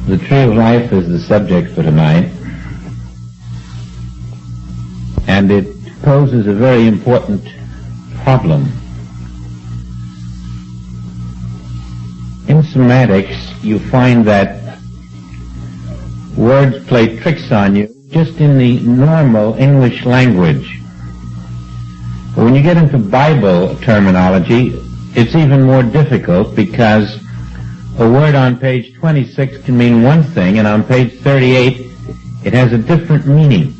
The tree of life is the subject for tonight, and it poses a very important problem. In semantics, you find that words play tricks on you just in the normal English language. But when you get into Bible terminology, it's even more difficult because a word on page 26 can mean one thing, and on page 38 it has a different meaning.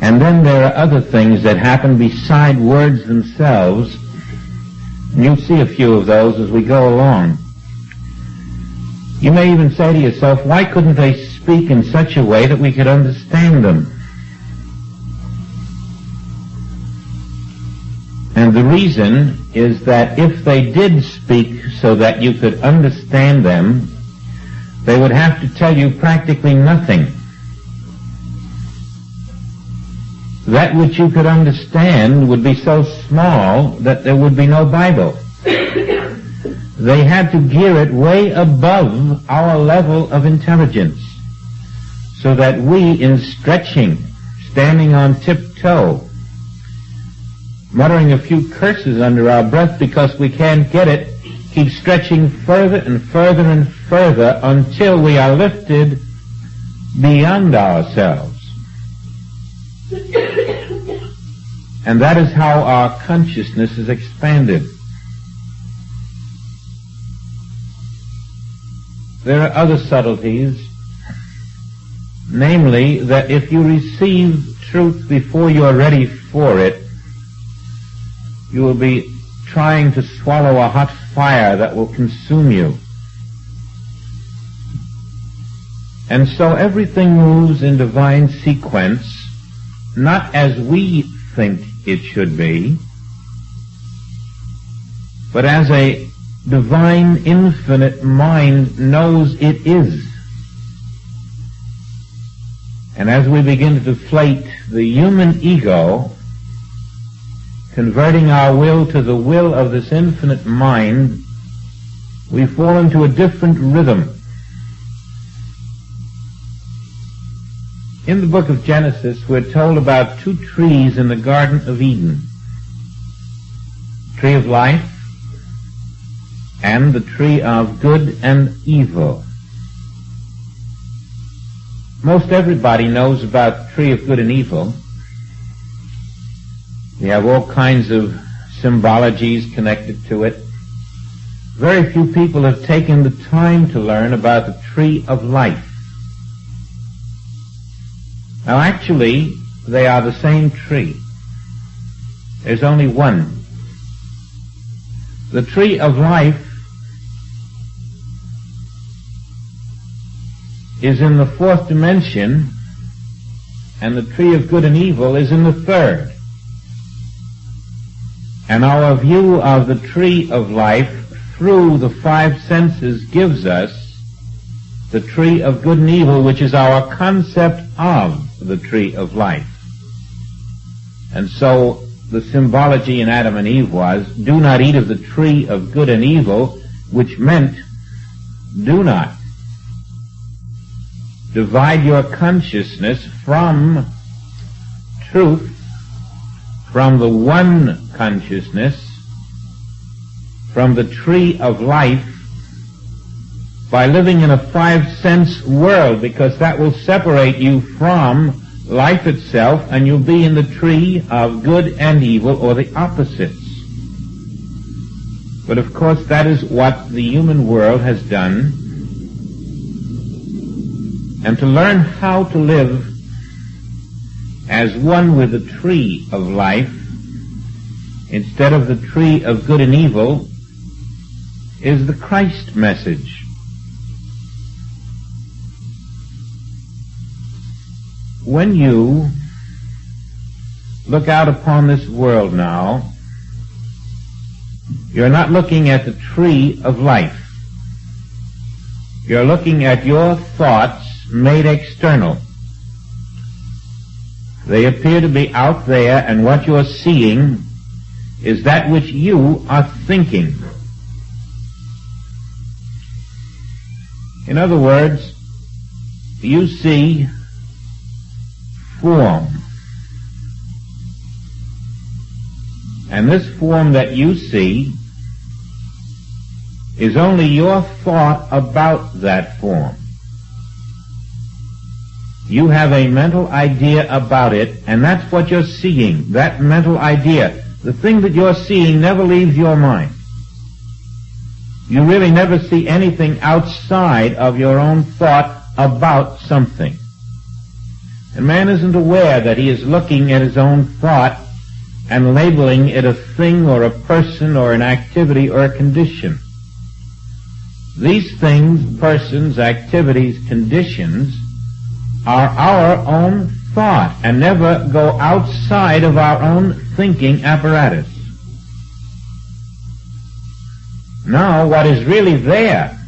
And then there are other things that happen beside words themselves, and you'll see a few of those as we go along. You may even say to yourself, why couldn't they speak in such a way that we could understand them? And the reason is that if they did speak so that you could understand them, they would have to tell you practically nothing. That which you could understand would be so small that there would be no Bible. They had to gear it way above our level of intelligence, so that we, in stretching, standing on tiptoe, muttering a few curses under our breath because we can't get it, keep stretching further and further and further until we are lifted beyond ourselves. And that is how our consciousness is expanded. There are other subtleties, namely that if you receive truth before you are ready for it, you will be trying to swallow a hot fire that will consume you. And so everything moves in divine sequence, not as we think it should be, but as a divine infinite mind knows it is. And as we begin to deflate the human ego, converting our will to the will of this infinite mind, we fall into a different rhythm. In the book of Genesis, we're told about two trees in the Garden of Eden. The tree of life and the tree of good and evil. Most everybody knows about the tree of good and evil. We have all kinds of symbologies connected to it. Very few people have taken the time to learn about the tree of life. Now actually, they are the same tree. There's only one. The tree of life is in the fourth dimension, and the tree of good and evil is in the third. And our view of the tree of life through the five senses gives us the tree of good and evil, which is our concept of the tree of life. And so the symbology in Adam and Eve was, do not eat of the tree of good and evil, which meant, do not divide your consciousness from truth, from the one consciousness, from the tree of life, by living in a five-sense world, because that will separate you from life itself, and you'll be in the tree of good and evil, or the opposites. But of course that is what the human world has done, and to learn how to live as one with the tree of life instead of the tree of good and evil is the Christ message. When you look out upon this world now, you're not looking at the tree of life. You're looking at your thoughts made external. They appear to be out there, and what you're seeing is that which you are thinking. In other words, you see form. And this form that you see is only your thought about that form. You have a mental idea about it, and that's what you're seeing, that mental idea. The thing that you're seeing never leaves your mind. You really never see anything outside of your own thought about something. And man isn't aware that he is looking at his own thought and labeling it a thing or a person or an activity or a condition. These things, persons, activities, conditions, are our own thought and never go outside of our own thinking apparatus. Now, what is really there,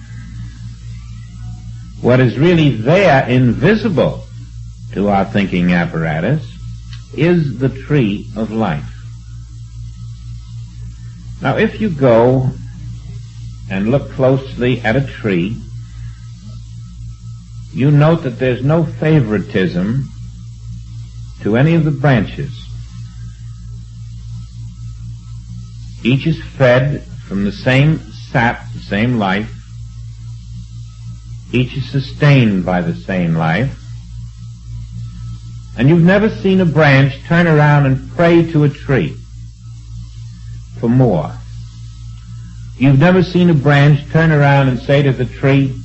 invisible to our thinking apparatus, is the tree of life. Now, if you go and look closely at a tree, you note that there's no favoritism to any of the branches. Each is fed from the same sap, the same life. Each is sustained by the same life. And you've never seen a branch turn around and pray to a tree for more. You've never seen a branch turn around and say to the tree,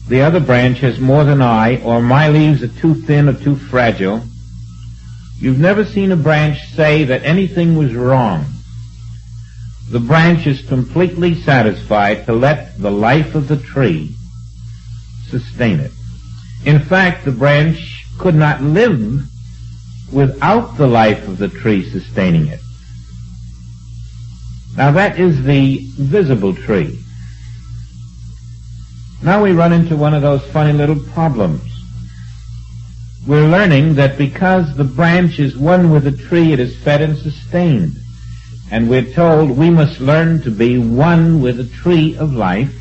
the other branch has more than I, or my leaves are too thin or too fragile. You've never seen a branch say that anything was wrong. The branch is completely satisfied to let the life of the tree sustain it. In fact, the branch could not live without the life of the tree sustaining it. Now that is the visible tree. Now we run into one of those funny little problems. We're learning that because the branch is one with the tree, it is fed and sustained. And we're told we must learn to be one with the tree of life,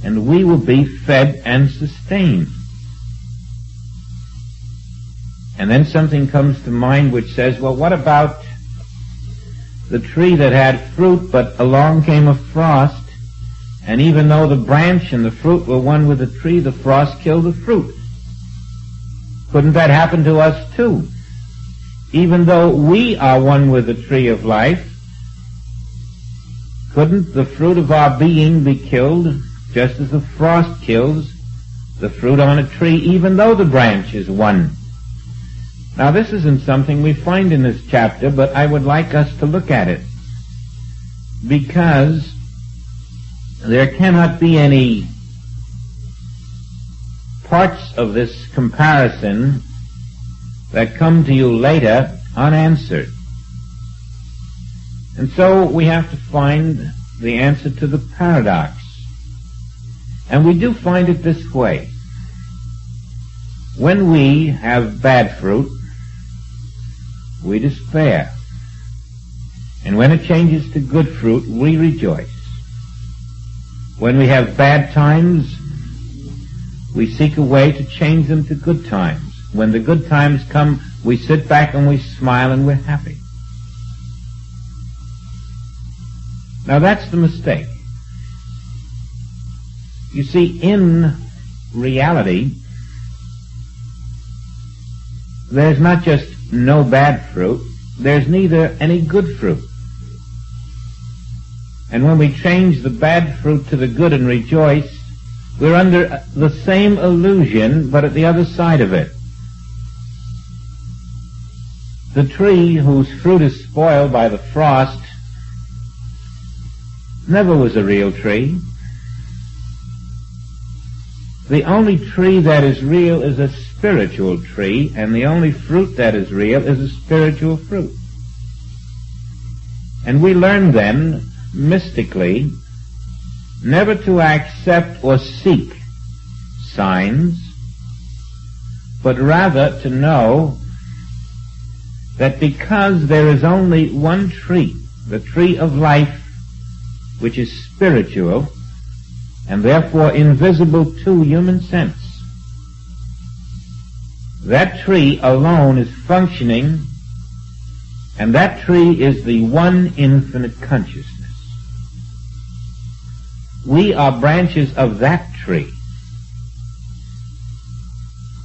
and we will be fed and sustained. And then something comes to mind which says, well, what about the tree that had fruit, but along came a frost, and even though the branch and the fruit were one with the tree, the frost killed the fruit? Couldn't that happen to us too? Even though we are one with the tree of life, couldn't the fruit of our being be killed just as the frost kills the fruit on a tree, even though the branch is one? Now, this isn't something we find in this chapter, but I would like us to look at it, because there cannot be any parts of this comparison that come to you later unanswered. And so we have to find the answer to the paradox. And we do find it this way. When we have bad fruit, we despair. And when it changes to good fruit, we rejoice. When we have bad times, we seek a way to change them to good times. When the good times come, we sit back and we smile and we're happy. Now that's the mistake. You see, in reality, there's not just no bad fruit, there's neither any good fruit. And when we change the bad fruit to the good and rejoice, we're under the same illusion, but at the other side of it. The tree whose fruit is spoiled by the frost never was a real tree. The only tree that is real is a spiritual tree, and the only fruit that is real is a spiritual fruit. And we learn then, mystically, never to accept or seek signs, but rather to know that because there is only one tree, the tree of life, which is spiritual, and therefore invisible to human sense. That tree alone is functioning, and that tree is the one infinite consciousness. We are branches of that tree.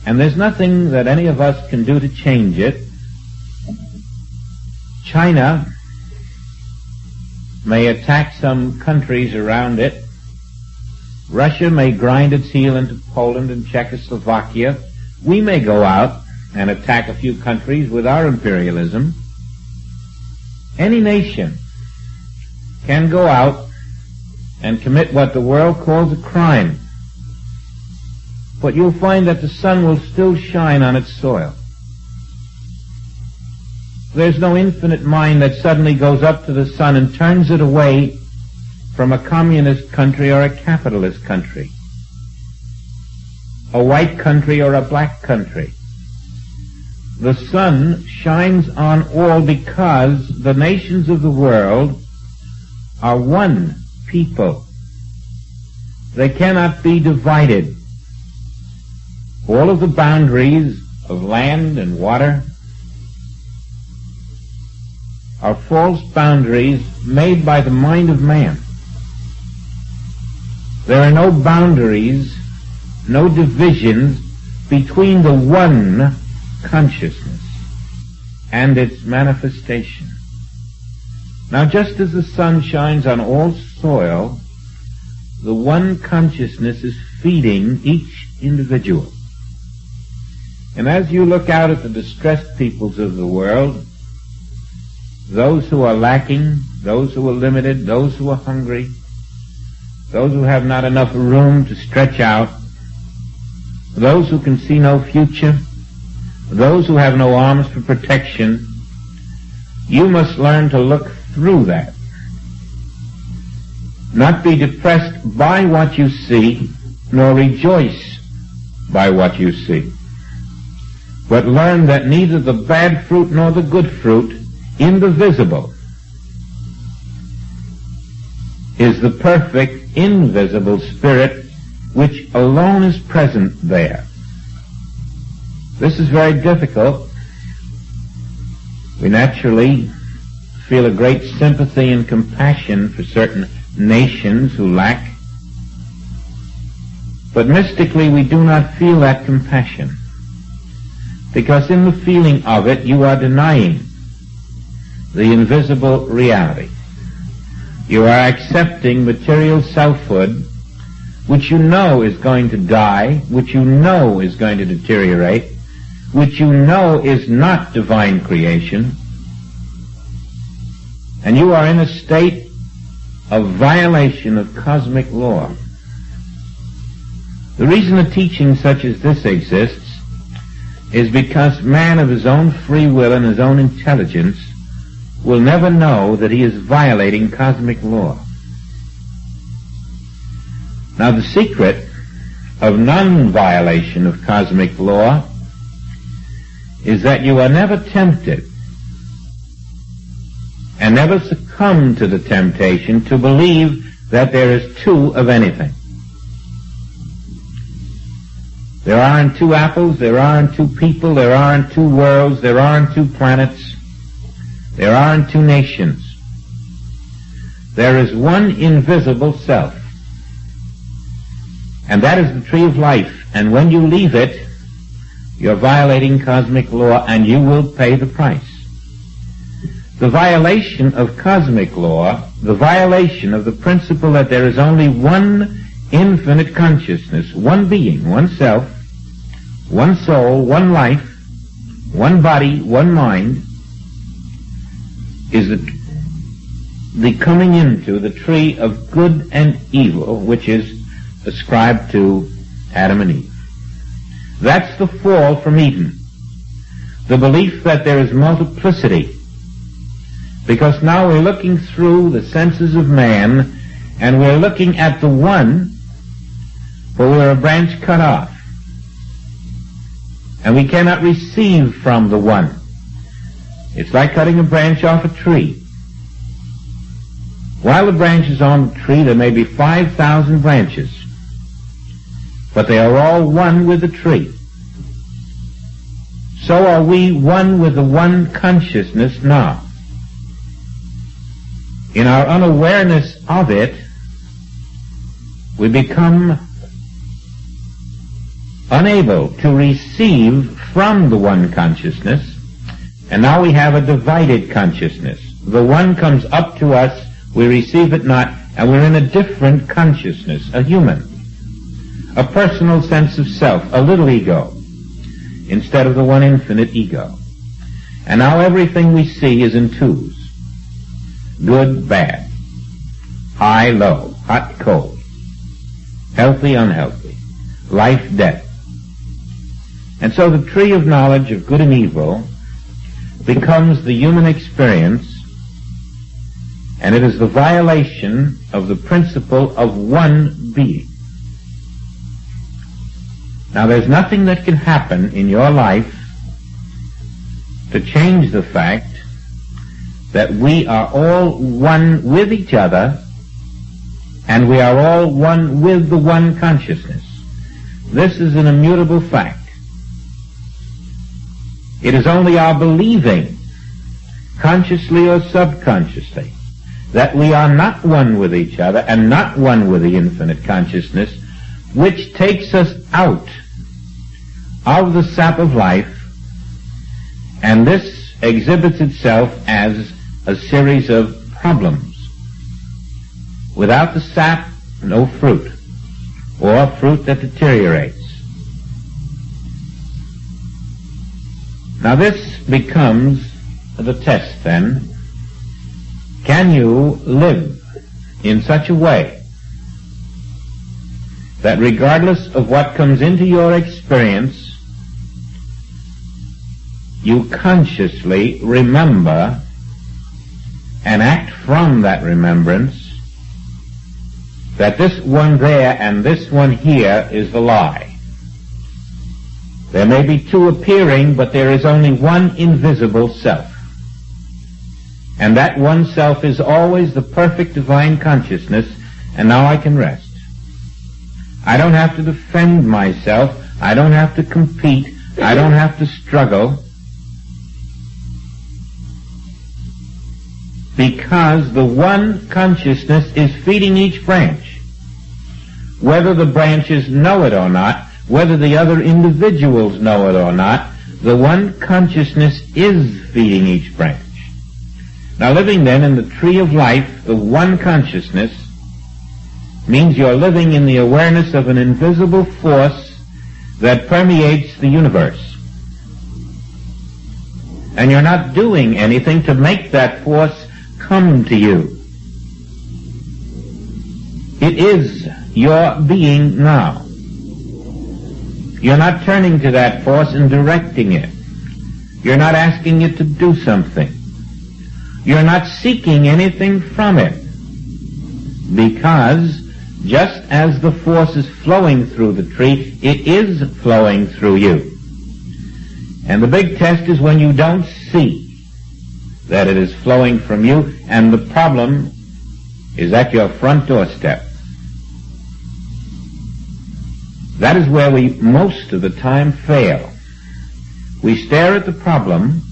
And there's nothing that any of us can do to change it. China may attack some countries around it. Russia may grind its heel into Poland and Czechoslovakia. We may go out and attack a few countries with our imperialism. Any nation can go out and commit what the world calls a crime. But you'll find that the sun will still shine on its soil. There's no infinite mind that suddenly goes up to the sun and turns it away from a communist country or a capitalist country, a white country or a black country. The sun shines on all because the nations of the world are one people. They cannot be divided. All of the boundaries of land and water are false boundaries made by the mind of man. There are no boundaries, no divisions between the one consciousness and its manifestation. Now, just as the sun shines on all soil, the one consciousness is feeding each individual. And as you look out at the distressed peoples of the world, those who are lacking, those who are limited, those who are hungry, those who have not enough room to stretch out, those who can see no future, those who have no arms for protection, you must learn to look through that. Not be depressed by what you see, nor rejoice by what you see. But learn that neither the bad fruit nor the good fruit in the visible is the perfect invisible spirit which alone is present there. This is very difficult. We naturally feel a great sympathy and compassion for certain nations who lack, but mystically we do not feel that compassion, because in the feeling of it you are denying the invisible reality. You are accepting material selfhood, which you know is going to die, which you know is going to deteriorate, which you know is not divine creation, and you are in a state of violation of cosmic law. The reason a teaching such as this exists is because man of his own free will and his own intelligence will never know that he is violating cosmic law. Now, the secret of non-violation of cosmic law is that you are never tempted and never succumb to the temptation to believe that there is two of anything. There aren't two apples, there aren't two people, there aren't two worlds, there aren't two planets, there aren't two nations. There is one invisible self. And that is the tree of life. And when you leave it, you're violating cosmic law, and you will pay the price. The violation of cosmic law, the violation of the principle that there is only one infinite consciousness, one being, one self, one soul, one life, one body, one mind, is the coming into the tree of good and evil, which is ascribed to Adam and Eve. That's the fall from Eden. The belief that there is multiplicity. Because now we're looking through the senses of man, and we're looking at the one, but we're a branch cut off. And we cannot receive from the one. It's like cutting a branch off a tree. While the branches on the tree, there may be 5,000 branches, but they are all one with the tree. So are we one with the one consciousness now. In our unawareness of it, we become unable to receive from the one consciousness, and now we have a divided consciousness. The one comes up to us, we receive it not, and we're in a different consciousness, a human, a personal sense of self, a little ego, instead of the one infinite ego. And now everything we see is in twos. Good, bad. High, low. Hot, cold. Healthy, unhealthy. Life, death. And so the tree of knowledge of good and evil becomes the human experience, and it is the violation of the principle of one being. Now there's nothing that can happen in your life to change the fact that we are all one with each other, and we are all one with the one consciousness. This is an immutable fact. It is only our believing, consciously or subconsciously, that we are not one with each other and not one with the infinite consciousness, which takes us out of the sap of life, and this exhibits itself as a series of problems. Without the sap, no fruit, or fruit that deteriorates. Now this becomes the test then. Can you live in such a way that regardless of what comes into your experience, you consciously remember and act from that remembrance that this one there and this one here is the lie? There may be two appearing, but there is only one invisible self. And that one self is always the perfect divine consciousness, and now I can rest. I don't have to defend myself. I don't have to compete. I don't have to struggle. Because the one consciousness is feeding each branch. Whether the branches know it or not, whether the other individuals know it or not, the one consciousness is feeding each branch. Now living then in the tree of life, the one consciousness, means you're living in the awareness of an invisible force that permeates the universe. And you're not doing anything to make that force come to you. It is your being now. You're not turning to that force and directing it. You're not asking it to do something. You're not seeking anything from it. Because just as the force is flowing through the tree, it is flowing through you. And the big test is when you don't see that it is flowing from you, and the problem is at your front doorstep. That is where we most of the time fail. We stare at the problem,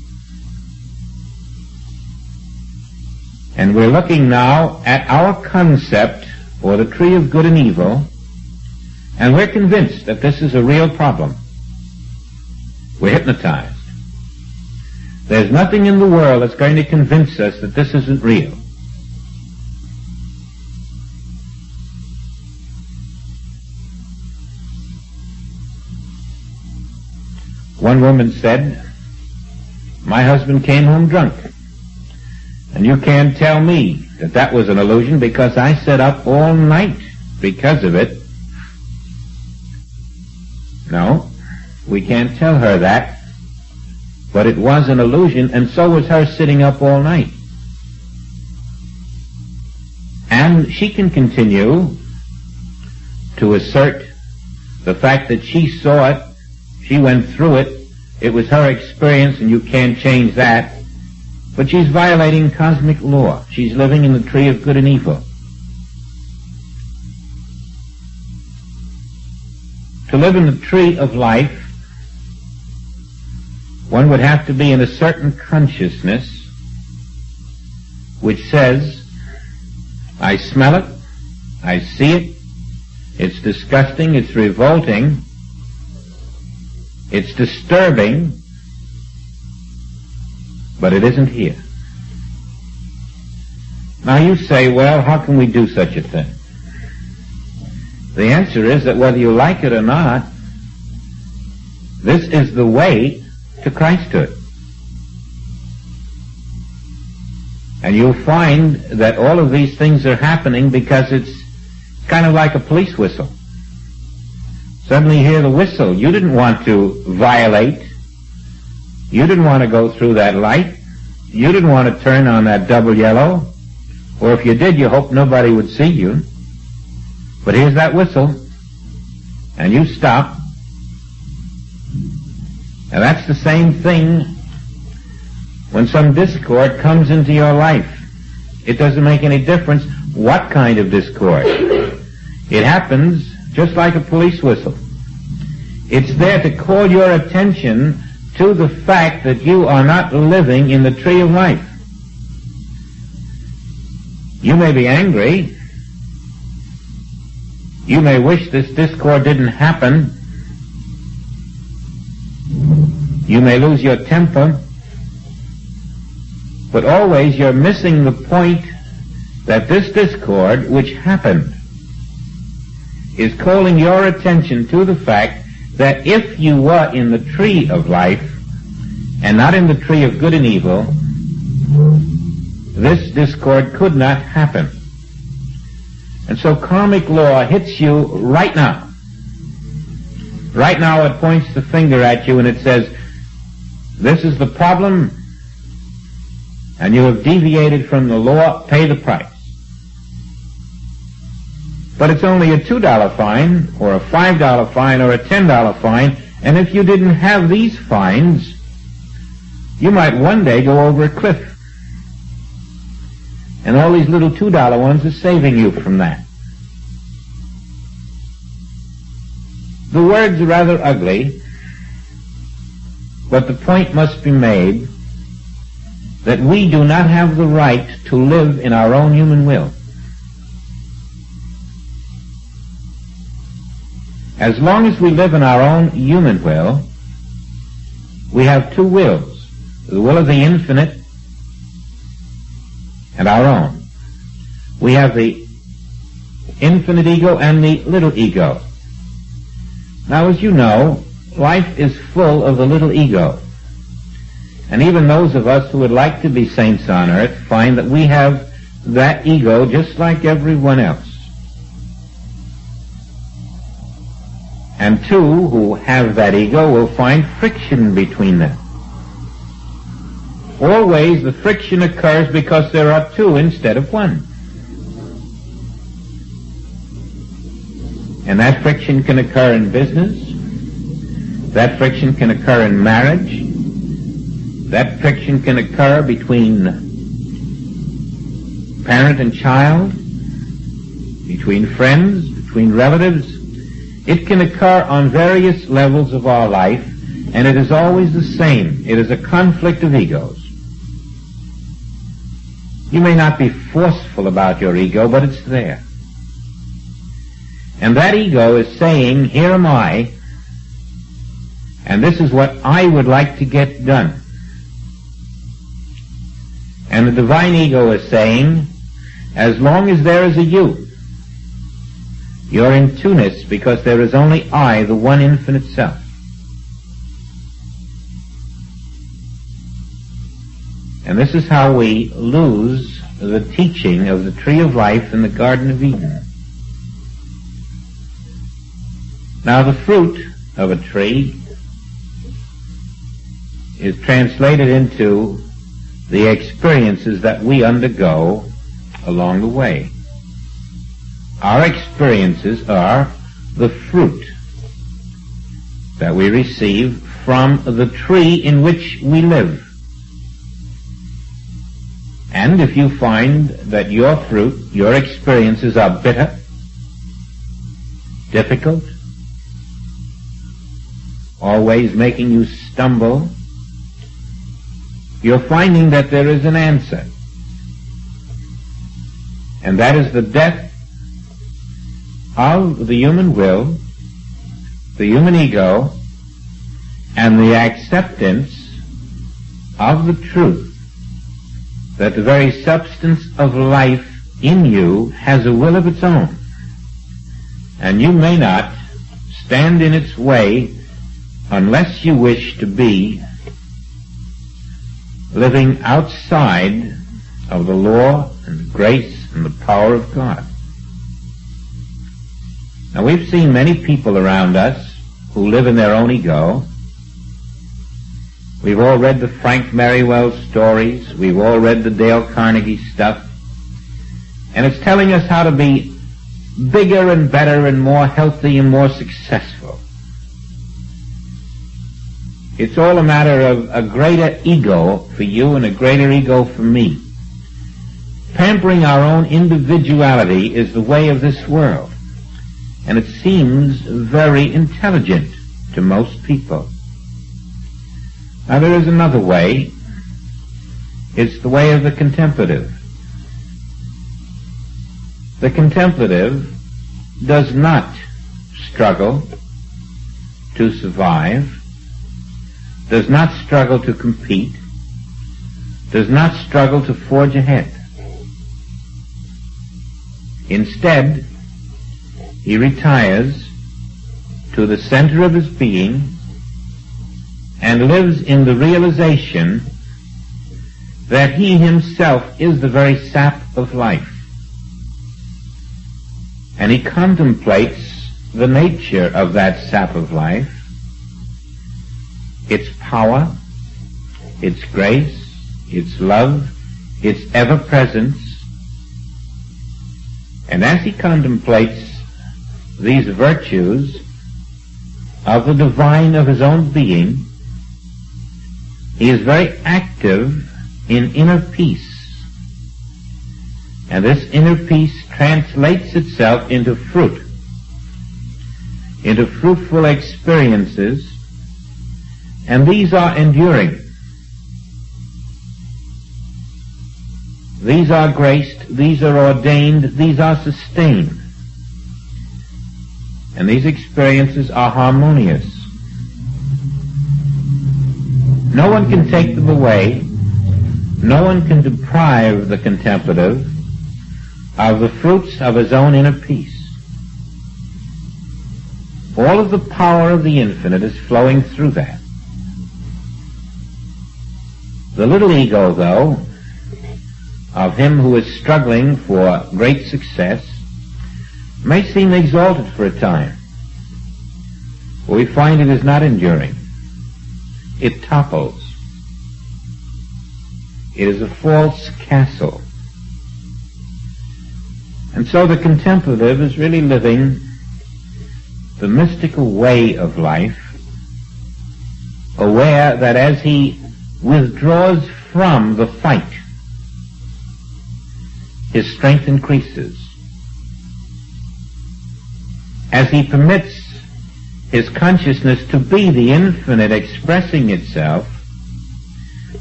and we're looking now at our concept, or the tree of good and evil, and we're convinced that this is a real problem. We're hypnotized. There's nothing in the world that's going to convince us that this isn't real. One woman said, "My husband came home drunk, and you can't tell me that that was an illusion because I sat up all night because of it." No, we can't tell her that, but it was an illusion, and so was her sitting up all night. And she can continue to assert the fact that she saw it, she went through it, it was her experience, and you can't change that. But she's violating cosmic law. She's living in the tree of good and evil. To live in the tree of life, one would have to be in a certain consciousness which says, I smell it, I see it, it's disgusting, it's revolting, it's disturbing, but it isn't here. Now you say, well, how can we do such a thing? The answer is that whether you like it or not, this is the way to Christhood. And you'll find that all of these things are happening because it's kind of like a police whistle. Suddenly you hear the whistle. You didn't want to violate. You didn't want to go through that light. You didn't want to turn on that double yellow. Or if you did, you hoped nobody would see you. But here's that whistle. And you stop. And that's the same thing when some discord comes into your life. It doesn't make any difference what kind of discord. It happens just like a police whistle. It's there to call your attention to the fact that you are not living in the tree of life. You may be angry. You may wish this discord didn't happen. You may lose your temper. But always you're missing the point that this discord, which happened, is calling your attention to the fact that if you were in the tree of life and not in the tree of good and evil, this discord could not happen. And so karmic law hits you right now. Right now it points the finger at you and it says, this is the problem, and you have deviated from the law, pay the price. But it's only a $2 fine, or a $5 fine, or a $10 fine, and if you didn't have these fines, you might one day go over a cliff. And all these little $2 ones are saving you from that. The words are rather ugly, but the point must be made that we do not have the right to live in our own human will. As long as we live in our own human will, we have two wills, the will of the infinite and our own. We have the infinite ego and the little ego. Now, as you know, life is full of the little ego. And even those of us who would like to be saints on earth find that we have that ego just like everyone else. And two who have that ego will find friction between them. Always the friction occurs because there are two instead of one. And that friction can occur in business. That friction can occur in marriage. That friction can occur between parent and child, between friends, between relatives. It can occur on various levels of our life, and it is always the same. It is a conflict of egos. You may not be forceful about your ego, but it's there. And that ego is saying, here am I, and this is what I would like to get done. And the divine ego is saying, as long as there is a you, you're in two-ness because there is only I, the one infinite self. And this is how we lose the teaching of the tree of life in the Garden of Eden. Now the fruit of a tree is translated into the experiences that we undergo along the way. Our experiences are the fruit that we receive from the tree in which we live. And if you find that your fruit, your experiences are bitter, difficult, always making you stumble, you're finding that there is an answer. And that is the death of the human will, the human ego, and the acceptance of the truth that the very substance of life in you has a will of its own. And you may not stand in its way unless you wish to be living outside of the law and the grace and the power of God. Now, we've seen many people around us who live in their own ego. We've all read the Frank Merriwell stories. We've all read the Dale Carnegie stuff. And it's telling us how to be bigger and better and more healthy and more successful. It's all a matter of a greater ego for you and a greater ego for me. Pampering our own individuality is the way of this world. And it seems very intelligent to most people. Now, there is another way. It's the way of the contemplative. The contemplative does not struggle to survive, does not struggle to compete, does not struggle to forge ahead. Instead, he retires to the center of his being and lives in the realization that he himself is the very sap of life. And he contemplates the nature of that sap of life, its power, its grace, its love, its ever-presence. And as he contemplates these virtues of the divine of his own being, he is very active in inner peace. And this inner peace translates itself into fruit, into fruitful experiences, and these are enduring. These are graced, these are ordained, these are sustained. And these experiences are harmonious. No one can take them away. No one can deprive the contemplative of the fruits of his own inner peace. All of the power of the infinite is flowing through that. The little ego, though, of him who is struggling for great success may seem exalted for a time, but we find it is not enduring. It topples. It is a false castle. And so the contemplative is really living the mystical way of life, aware that as he withdraws from the fight, his strength increases. As he permits his consciousness to be the infinite expressing itself,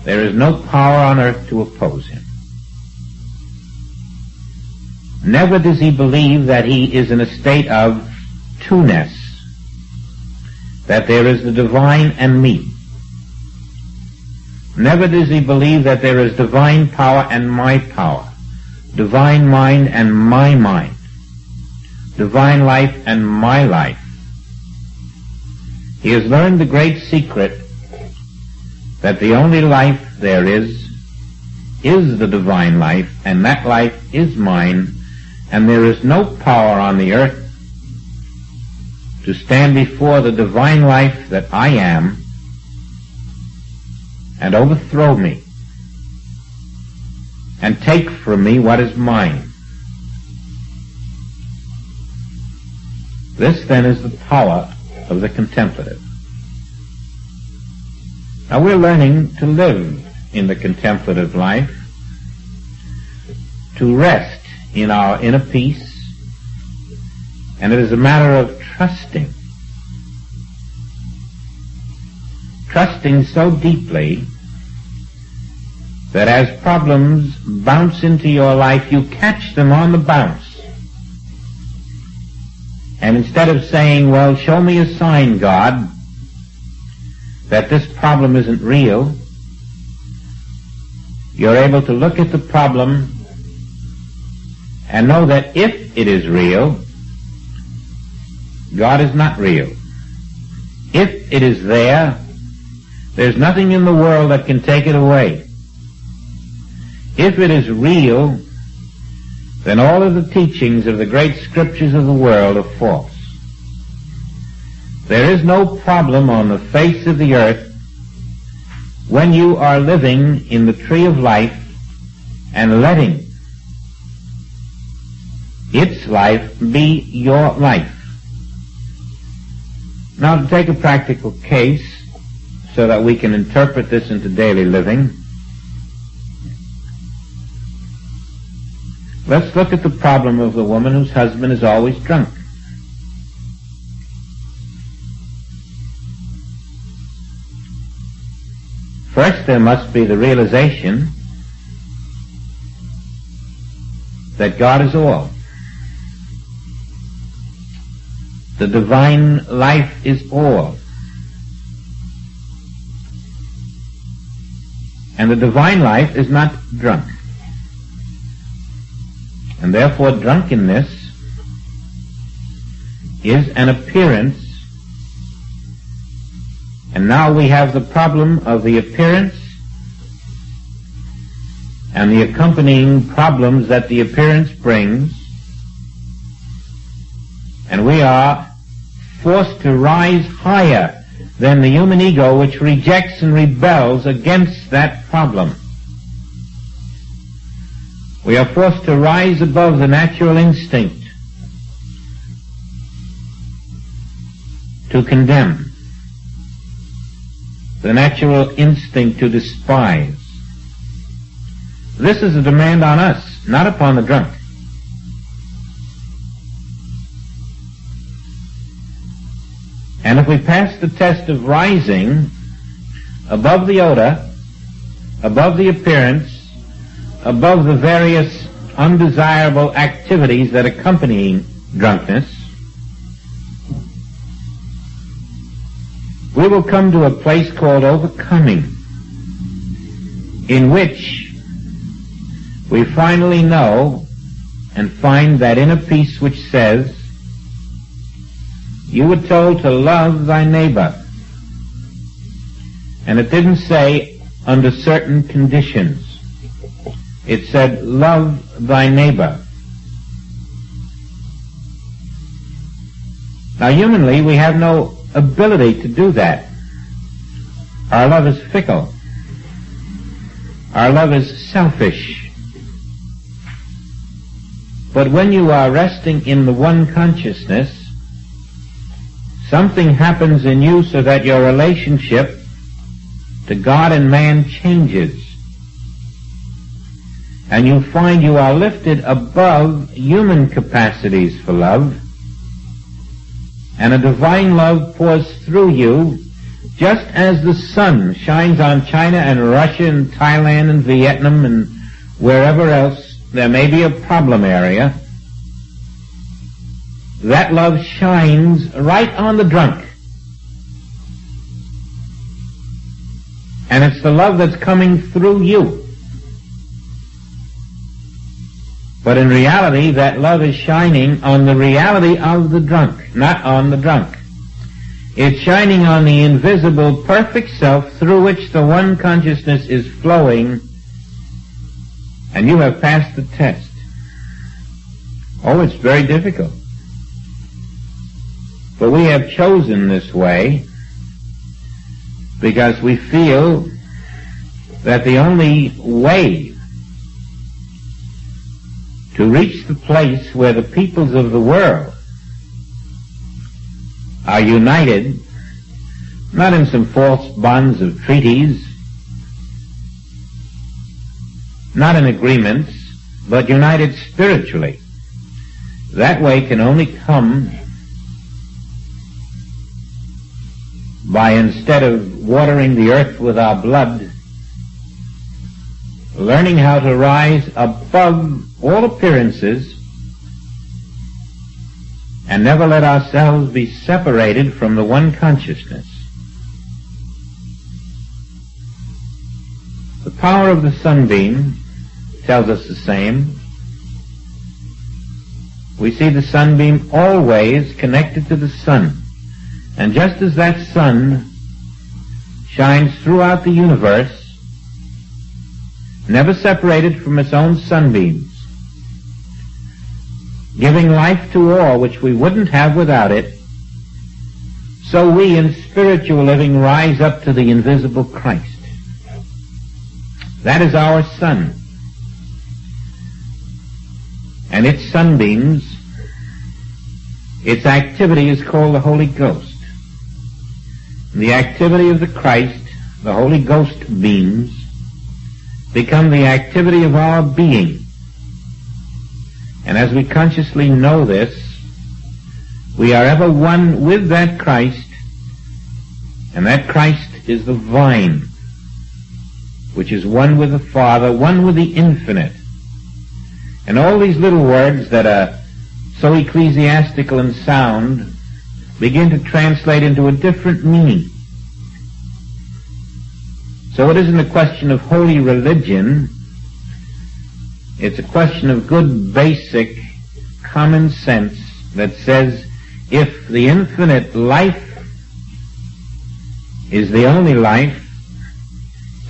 there is no power on earth to oppose him. Never does he believe that he is in a state of two-ness, that there is the divine and me. Never does he believe that there is divine power and my power, divine mind and my mind, divine life and my life. He has learned the great secret that the only life there is the divine life, and that life is mine, and there is no power on the earth to stand before the divine life that I am and overthrow me and take from me what is mine. This then is the power of the contemplative. Now we're learning to live in the contemplative life, to rest in our inner peace, and it is a matter of trusting. Trusting so deeply that as problems bounce into your life, you catch them on the bounce. And instead of saying, well, show me a sign, God, that this problem isn't real, you're able to look at the problem and know that if it is real, God is not real. If it is there, there's nothing in the world that can take it away. If it is real, then all of the teachings of the great scriptures of the world are false. There is no problem on the face of the earth when you are living in the tree of life and letting its life be your life. Now, to take a practical case so that we can interpret this into daily living, let's look at the problem of the woman whose husband is always drunk. First, there must be the realization that God is all. The divine life is all. And the divine life is not drunk. And therefore drunkenness is an appearance. And now we have the problem of the appearance and the accompanying problems that the appearance brings. And we are forced to rise higher than the human ego, which rejects and rebels against that problem. We are forced to rise above the natural instinct to condemn, the natural instinct to despise. This is a demand on us, not upon the drunk. And if we pass the test of rising above the odor, above the appearance, above the various undesirable activities that accompany drunkenness, we will come to a place called overcoming, in which we finally know and find that inner peace which says, you were told to love thy neighbor. And it didn't say under certain conditions. It said, love thy neighbor. Now, humanly, we have no ability to do that. Our love is fickle. Our love is selfish. But when you are resting in the one consciousness, something happens in you so that your relationship to God and man changes. And you find you are lifted above human capacities for love, and a divine love pours through you, just as the sun shines on China and Russia and Thailand and Vietnam and wherever else there may be a problem area. That love shines right on the drunk. And it's the love that's coming through you. But in reality, that love is shining on the reality of the drunk, not on the drunk. It's shining on the invisible, perfect self through which the one consciousness is flowing, and you have passed the test. Oh, it's very difficult. But we have chosen this way because we feel that the only way to reach the place where the peoples of the world are united, not in some false bonds of treaties, not in agreements, but united spiritually. That way can only come by, instead of watering the earth with our blood, learning how to rise above all appearances and never let ourselves be separated from the one consciousness. The power of the sunbeam tells us the same. We see the sunbeam always connected to the sun. And just as that sun shines throughout the universe, never separated from its own sunbeams, giving life to all which we wouldn't have without it, so we in spiritual living rise up to the invisible Christ. That is our sun. And its sunbeams, its activity is called the Holy Ghost. The activity of the Christ, the Holy Ghost beams, become the activity of our being. And as we consciously know this, we are ever one with that Christ, and that Christ is the vine, which is one with the Father, one with the infinite. And all these little words that are so ecclesiastical and sound begin to translate into a different meaning. So it isn't a question of holy religion. It's a question of good basic common sense that says, if the infinite life is the only life,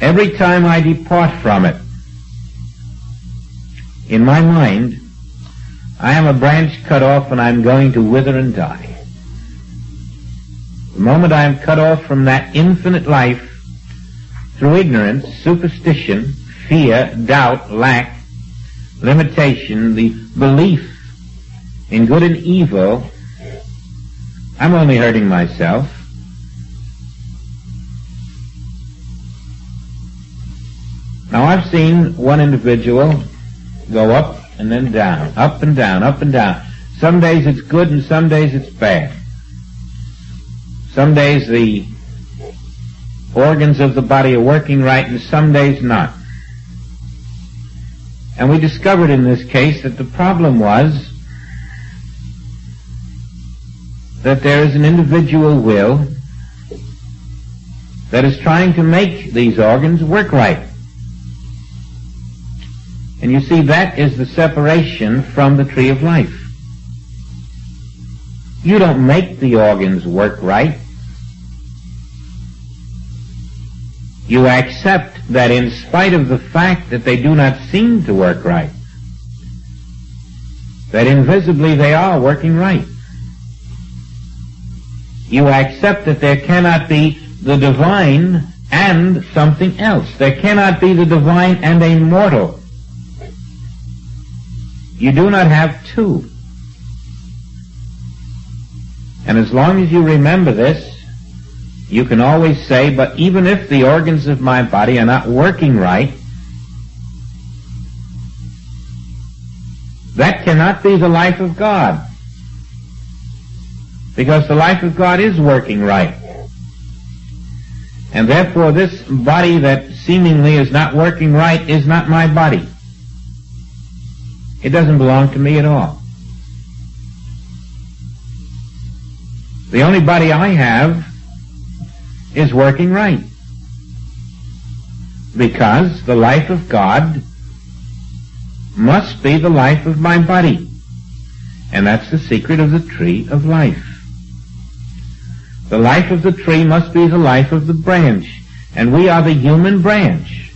every time I depart from it, in my mind, I am a branch cut off and I'm going to wither and die. The moment I am cut off from that infinite life, through ignorance, superstition, fear, doubt, lack, limitation, the belief in good and evil, I'm only hurting myself. Now I've seen one individual go up and then down, up and down, up and down. Some days it's good and some days it's bad. Some days the organs of the body are working right and some days not. And we discovered in this case that the problem was that there is an individual will that is trying to make these organs work right. And you see, that is the separation from the tree of life. You don't make the organs work right. You accept that in spite of the fact that they do not seem to work right, that invisibly they are working right. You accept that there cannot be the divine and something else. There cannot be the divine and a mortal. You do not have two. And as long as you remember this, you can always say, but even if the organs of my body are not working right, that cannot be the life of God. Because the life of God is working right. And therefore this body that seemingly is not working right is not my body. It doesn't belong to me at all. The only body I have is working right. Because the life of God must be the life of my body. And that's the secret of the tree of life. The life of the tree must be the life of the branch. And we are the human branch.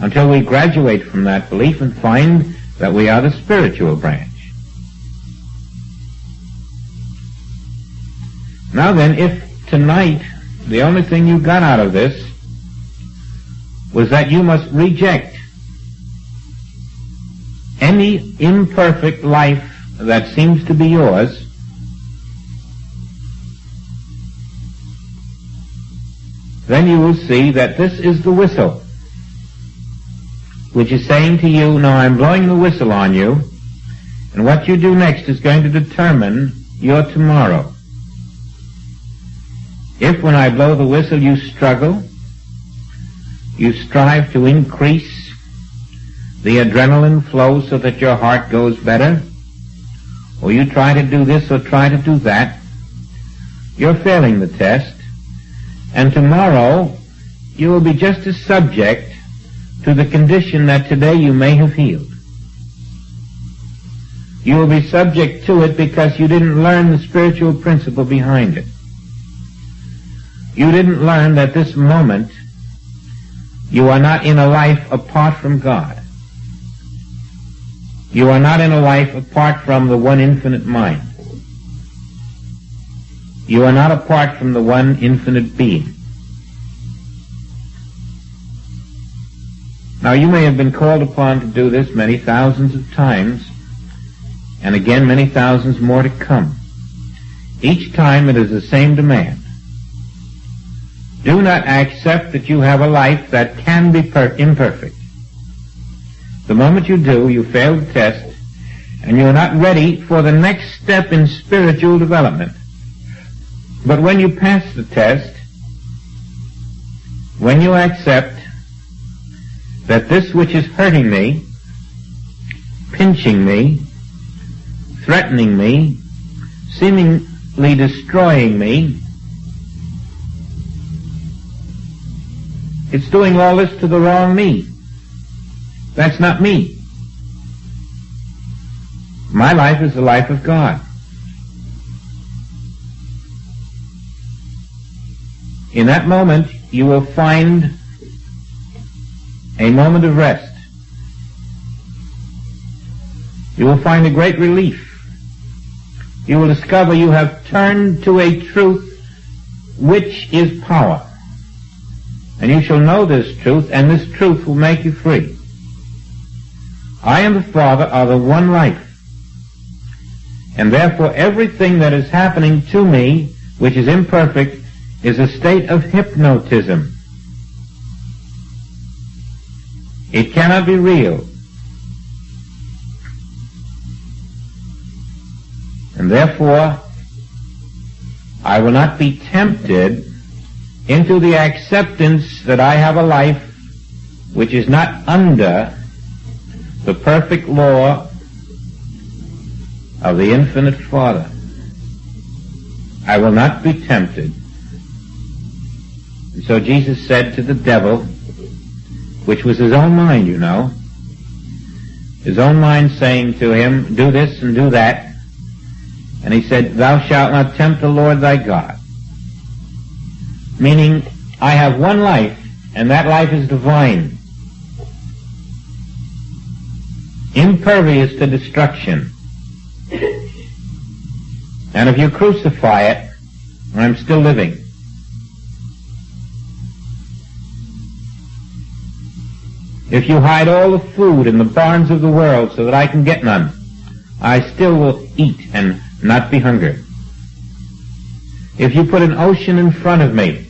Until we graduate from that belief and find that we are the spiritual branch. Now then, if tonight the only thing you got out of this was that you must reject any imperfect life that seems to be yours, then you will see that this is the whistle which is saying to you, now I'm blowing the whistle on you, and what you do next is going to determine your tomorrow. If when I blow the whistle you struggle, you strive to increase the adrenaline flow so that your heart goes better, or you try to do this or try to do that, you're failing the test, and tomorrow you will be just as subject to the condition that today you may have healed. You will be subject to it because you didn't learn the spiritual principle behind it. You didn't learn that this moment you are not in a life apart from God. You are not in a life apart from the one infinite mind. You are not apart from the one infinite being. Now, you may have been called upon to do this many thousands of times, and again many thousands more to come. Each time it is the same demand. Do not accept that you have a life that can be imperfect. The moment you do, you fail the test, and you are not ready for the next step in spiritual development. But when you pass the test, when you accept that this which is hurting me, pinching me, threatening me, seemingly destroying me, it's doing all this to the wrong me. That's not me. My life is the life of God. In that moment, you will find a moment of rest. You will find a great relief. You will discover you have turned to a truth which is power. And you shall know this truth, and this truth will make you free. I and the Father are the one life. And therefore everything that is happening to me, which is imperfect, is a state of hypnotism. It cannot be real. And therefore, I will not be tempted into the acceptance that I have a life which is not under the perfect law of the infinite Father. I will not be tempted. And so Jesus said to the devil, which was his own mind, you know, his own mind saying to him, do this and do that. And he said, thou shalt not tempt the Lord thy God. Meaning, I have one life, and that life is divine, impervious to destruction. And if you crucify it, I'm still living. If you hide all the food in the barns of the world so that I can get none, I still will eat and not be hungry. If you put an ocean in front of me,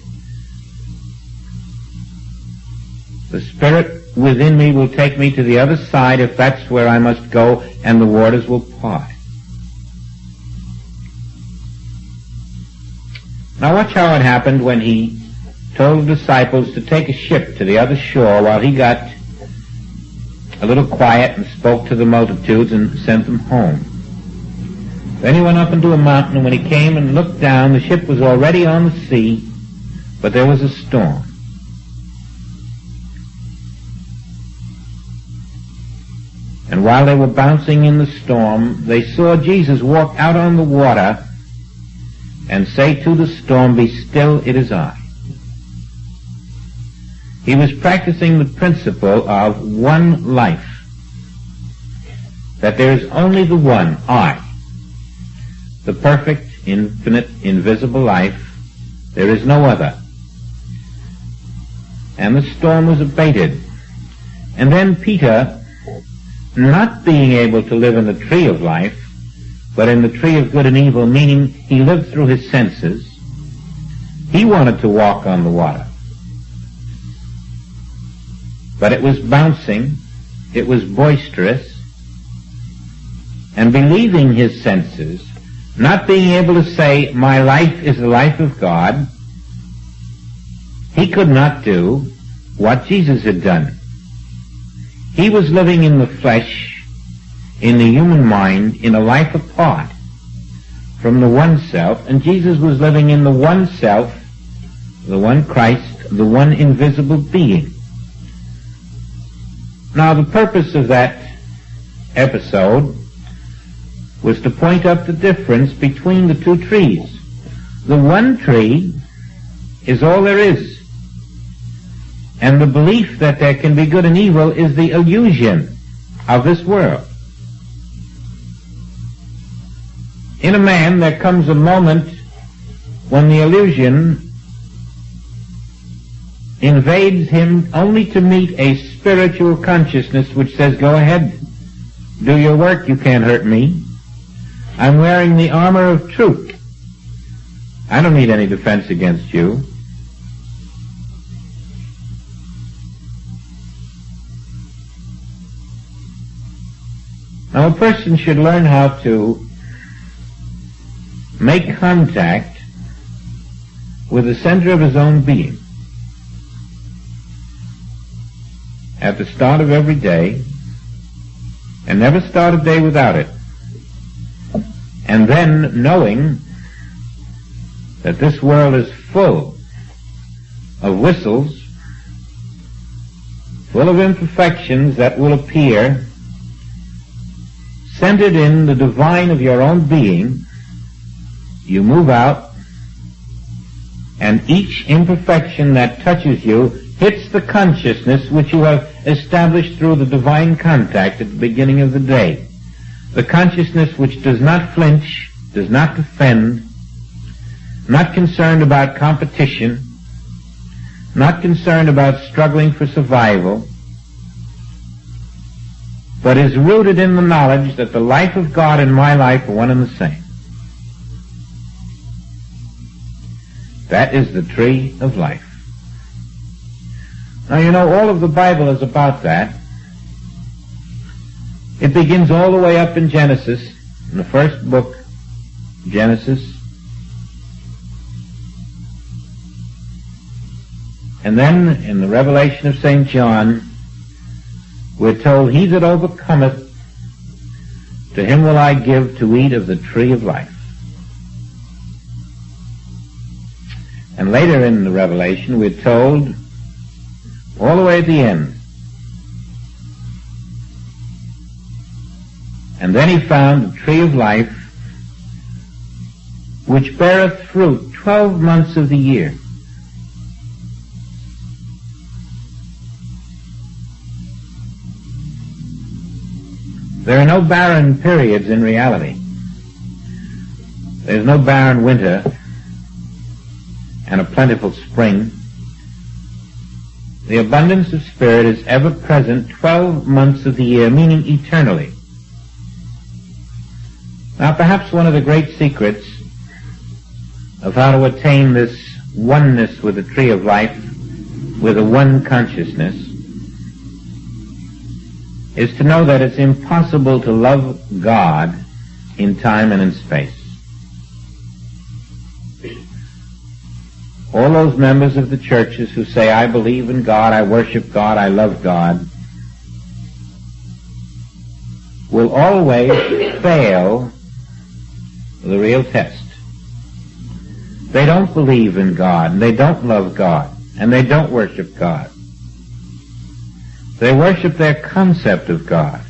the Spirit within me will take me to the other side if that's where I must go, and the waters will part. Now watch how it happened when he told the disciples to take a ship to the other shore while he got a little quiet and spoke to the multitudes and sent them home. Then he went up into a mountain, and when he came and looked down, the ship was already on the sea, but there was a storm. And while they were bouncing in the storm, they saw Jesus walk out on the water and say to the storm, be still, it is I. He was practicing the principle of one life, that there is only the one, I, the perfect, infinite, invisible life. There is no other. And the storm was abated. And then Peter, not being able to live in the tree of life, but in the tree of good and evil, meaning he lived through his senses, he wanted to walk on the water. But it was bouncing, it was boisterous, and believing his senses, not being able to say, my life is the life of God, he could not do what Jesus had done. He was living in the flesh, in the human mind, in a life apart from the one self, and Jesus was living in the one self, the one Christ, the one invisible being. Now, the purpose of that episode was to point out the difference between the two trees. The one tree is all there is, and the belief that there can be good and evil is the illusion of this world. In a man, there comes a moment when the illusion invades him only to meet a spiritual consciousness which says, go ahead, do your work, you can't hurt me. I'm wearing the armor of truth. I don't need any defense against you. Now, a person should learn how to make contact with the center of his own being at the start of every day, and never start a day without it. And then knowing that this world is full of whistles, full of imperfections that will appear, centered in the divine of your own being, you move out, and each imperfection that touches you hits the consciousness which you have established through the divine contact at the beginning of the day. The consciousness which does not flinch, does not defend, not concerned about competition, not concerned about struggling for survival, but is rooted in the knowledge that the life of God and my life are one and the same. That is the tree of life. Now, you know, all of the Bible is about that. It begins all the way up in Genesis, in the first book, Genesis. And then, in the Revelation of St. John, we're told, he that overcometh, to him will I give to eat of the tree of life. And later in the Revelation, we're told, all the way at the end, and then he found the tree of life, which beareth fruit 12 months of the year. There are no barren periods in reality. There's no barren winter and a plentiful spring. The abundance of spirit is ever present 12 months of the year, meaning eternally. Now, perhaps one of the great secrets of how to attain this oneness with the tree of life, with a one consciousness, is to know that it's impossible to love God in time and in space. All those members of the churches who say, I believe in God, I worship God, I love God, will always fail the real test. They don't believe in God, and they don't love God, and they don't worship God. They worship their concept of God.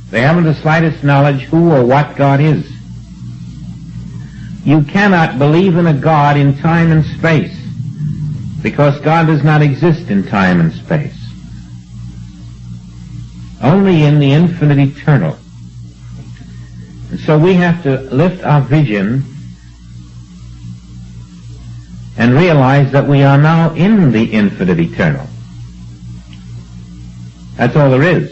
They haven't the slightest knowledge who or what God is. You cannot believe in a God in time and space, because God does not exist in time and space. Only in the infinite eternal. And so we have to lift our vision and realize that we are now in the infinite eternal. That's all there is.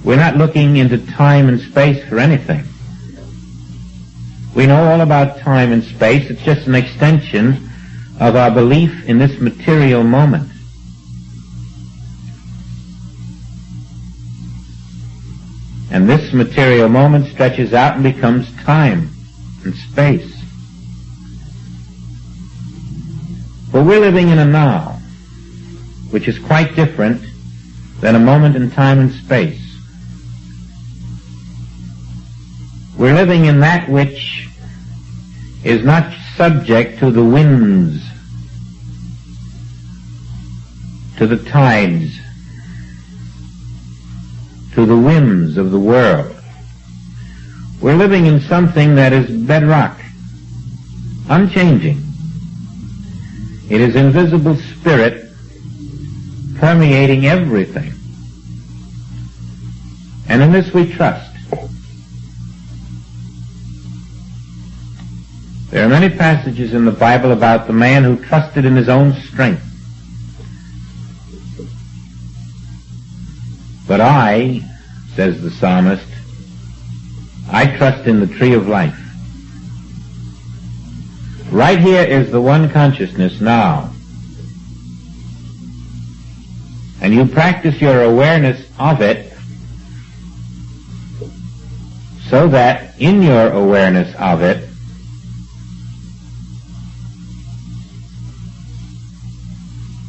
We're not looking into time and space for anything. We know all about time and space. It's just an extension of our belief in this material moment. And this material moment stretches out and becomes time and space. But we're living in a now, which is quite different than a moment in time and space. We're living in that which is not subject to the winds, to the tides, to the whims of the world. We're living in something that is bedrock, unchanging. It is invisible spirit permeating everything. And in this we trust. There are many passages in the Bible about the man who trusted in his own strength. But I, says the psalmist, I trust in the tree of life. Right here is the one consciousness now. And you practice your awareness of it so that in your awareness of it,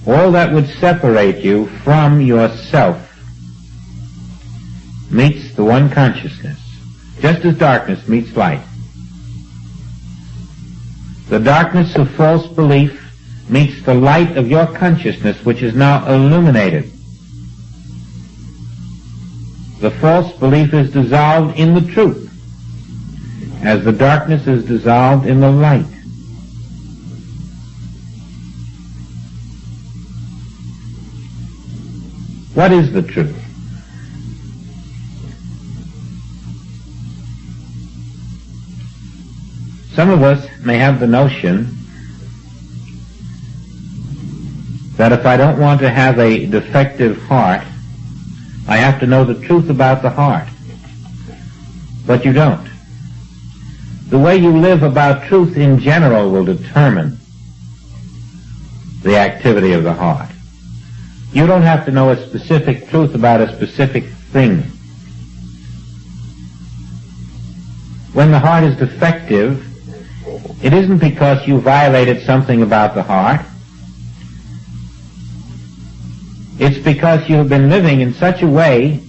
all that would separate you from yourself meets the one consciousness, just as darkness meets light. The darkness of false belief meets the light of your consciousness, which is now illuminated. The false belief is dissolved in the truth, as the darkness is dissolved in the light. What is the truth? Some of us may have the notion that if I don't want to have a defective heart, I have to know the truth about the heart. But you don't. The way you live about truth in general will determine the activity of the heart. You don't have to know a specific truth about a specific thing. When the heart is defective, it isn't because you violated something about the heart. It's because you have been living in such a way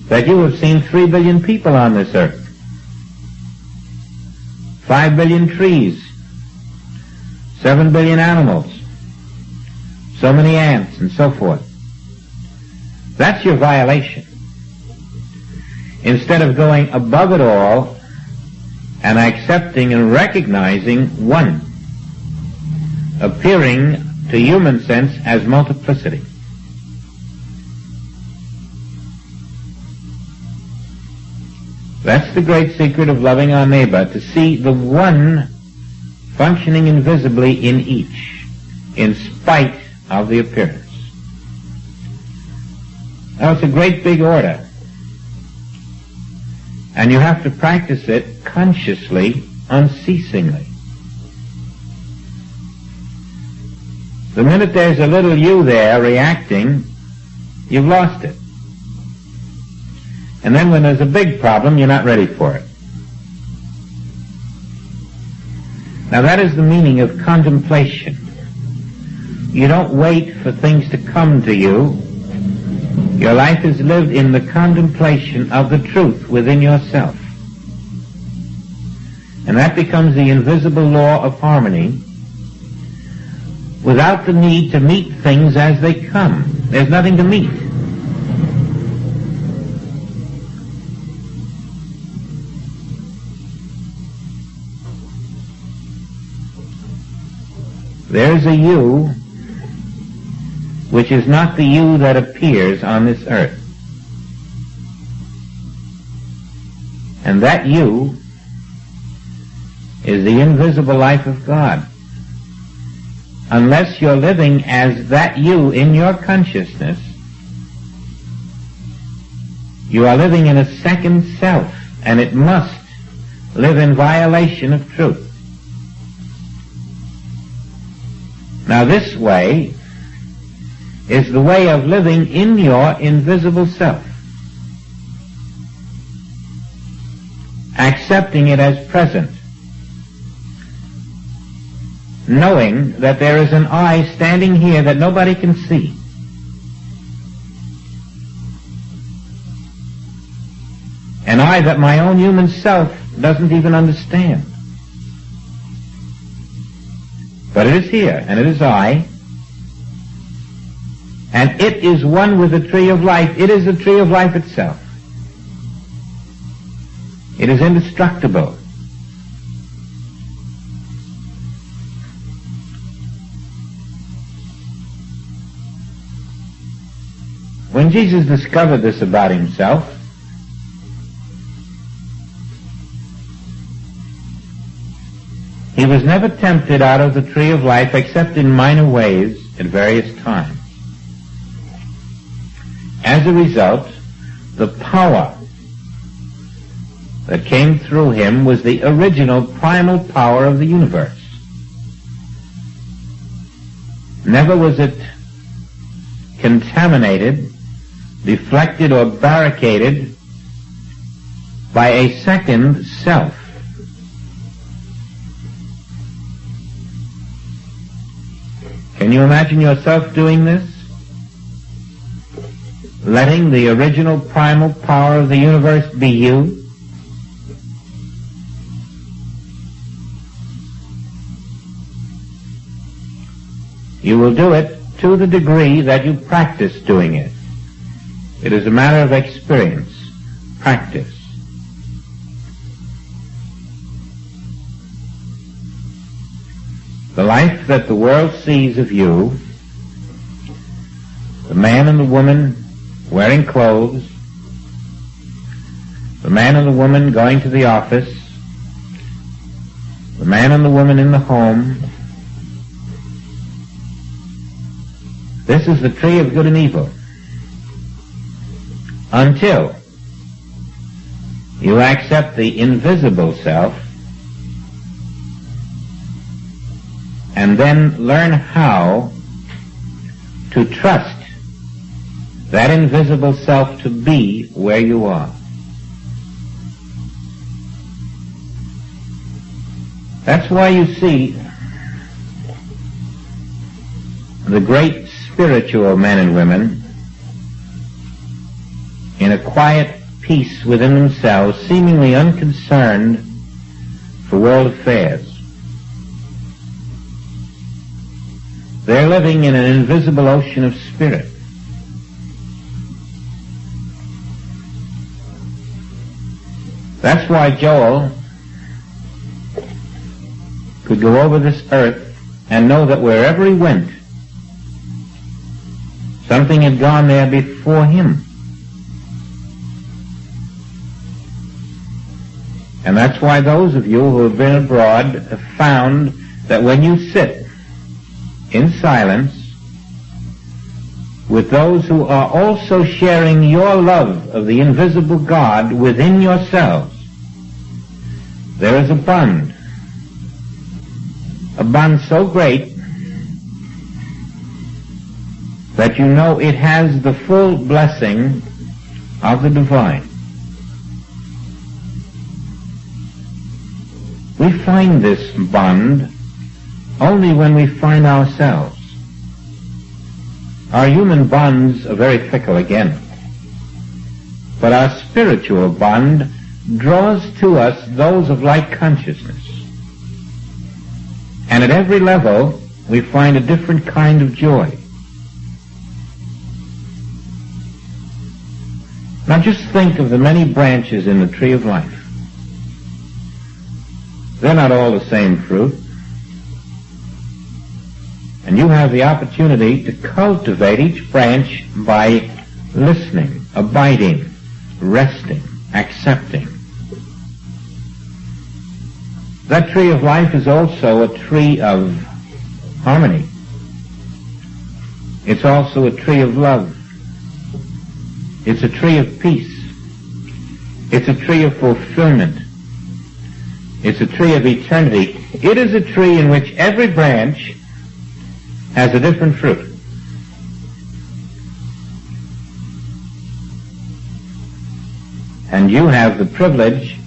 that you have seen 3 billion people on this earth, 5 billion trees, 7 billion animals, so many ants, and so forth. That's your violation. Instead of going above it all and accepting and recognizing one, appearing to human sense as multiplicity. That's the great secret of loving our neighbor, to see the one functioning invisibly in each, in spite of the appearance. Now, it's a great big order, and you have to practice it consciously, unceasingly. The minute there's a little you there reacting, you've lost it. And then when there's a big problem, you're not ready for it. Now that is the meaning of contemplation. You don't wait for things to come to you. Your life is lived in the contemplation of the truth within yourself. And that becomes the invisible law of harmony, without the need to meet things as they come. There's nothing to meet. There's a you which is not the you that appears on this earth. And that you is the invisible life of God. Unless you're living as that you in your consciousness, you are living in a second self, and it must live in violation of truth. Now this way is the way of living in your invisible self. accepting it as present, knowing that there is an I standing here that nobody can see. An I that my own human self doesn't even understand. But it is here, and it is I, and it is one with the tree of life. It is the tree of life itself. It is indestructible. When Jesus discovered this about himself, he was never tempted out of the tree of life except in minor ways at various times. As a result, the power that came through him was the original primal power of the universe. Never was it contaminated, deflected, or barricaded by a second self. Can you imagine yourself doing this? Letting the original primal power of the universe be you? You will do it to the degree that you practice doing it. It is a matter of experience, practice. The life that the world sees of you, the man and the woman wearing clothes, the man and the woman going to the office, the man and the woman in the home, this is the tree of good and evil. Until you accept the invisible self and then learn how to trust that invisible self to be where you are. That's why you see the great spiritual men and women in a quiet peace within themselves, seemingly unconcerned for world affairs. They're living in an invisible ocean of spirit. That's why Joel could go over this earth and know that wherever he went, something had gone there before him. And that's why those of you who have been abroad have found that when you sit in silence with those who are also sharing your love of the invisible God within yourselves, there is a bond so great that you know it has the full blessing of the divine. We find this bond only when we find ourselves. Our human bonds are very fickle again, but our spiritual bond draws to us those of like consciousness. And at every level, we find a different kind of joy. Now just think of the many branches in the tree of life. They're not all the same fruit. And you have the opportunity to cultivate each branch by listening, abiding, resting, accepting. That tree of life is also a tree of harmony. It's also a tree of love. It's a tree of peace. It's a tree of fulfillment. It's a tree of eternity. It is a tree in which every branch has a different fruit. And you have the privilege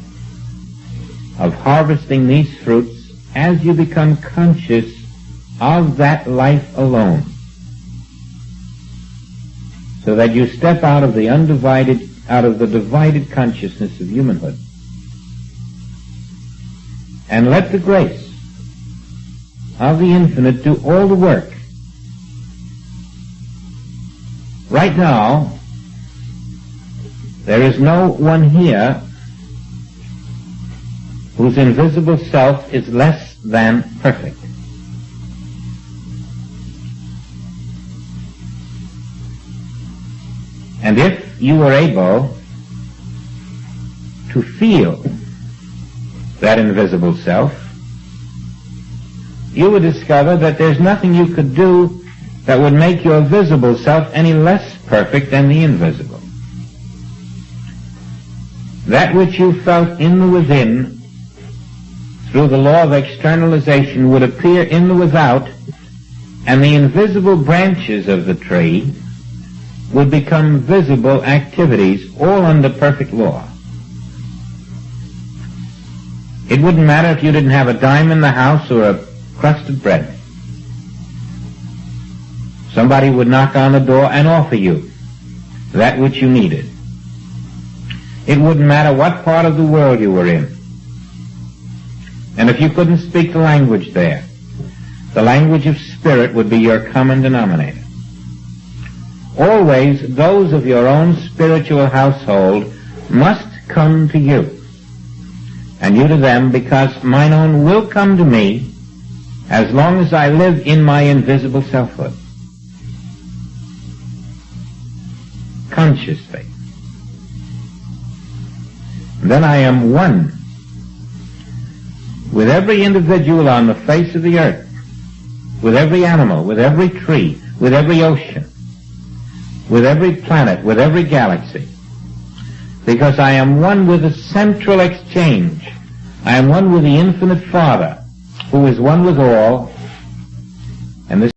of harvesting these fruits as you become conscious of that life alone, so that you step out of the divided consciousness of humanhood, and let the grace of the infinite do all the work. Right now, there is no one here whose invisible self is less than perfect. And if you were able to feel that invisible self, you would discover that there's nothing you could do that would make your visible self any less perfect than the invisible. That which you felt in the within through the law of externalization would appear in the without, and the invisible branches of the tree would become visible activities, all under perfect law. It wouldn't matter if you didn't have a dime in the house or a crust of bread. Somebody would knock on the door and offer you that which you needed. It wouldn't matter what part of the world you were in. And if you couldn't speak the language there, the language of spirit would be your common denominator. Always those of your own spiritual household must come to you, and you to them, because mine own will come to me as long as I live in my invisible selfhood. Consciously. Then I am one with every individual on the face of the earth, with every animal, with every tree, with every ocean, with every planet, with every galaxy, because I am one with the central exchange. I am one with the infinite Father, who is one with all, and this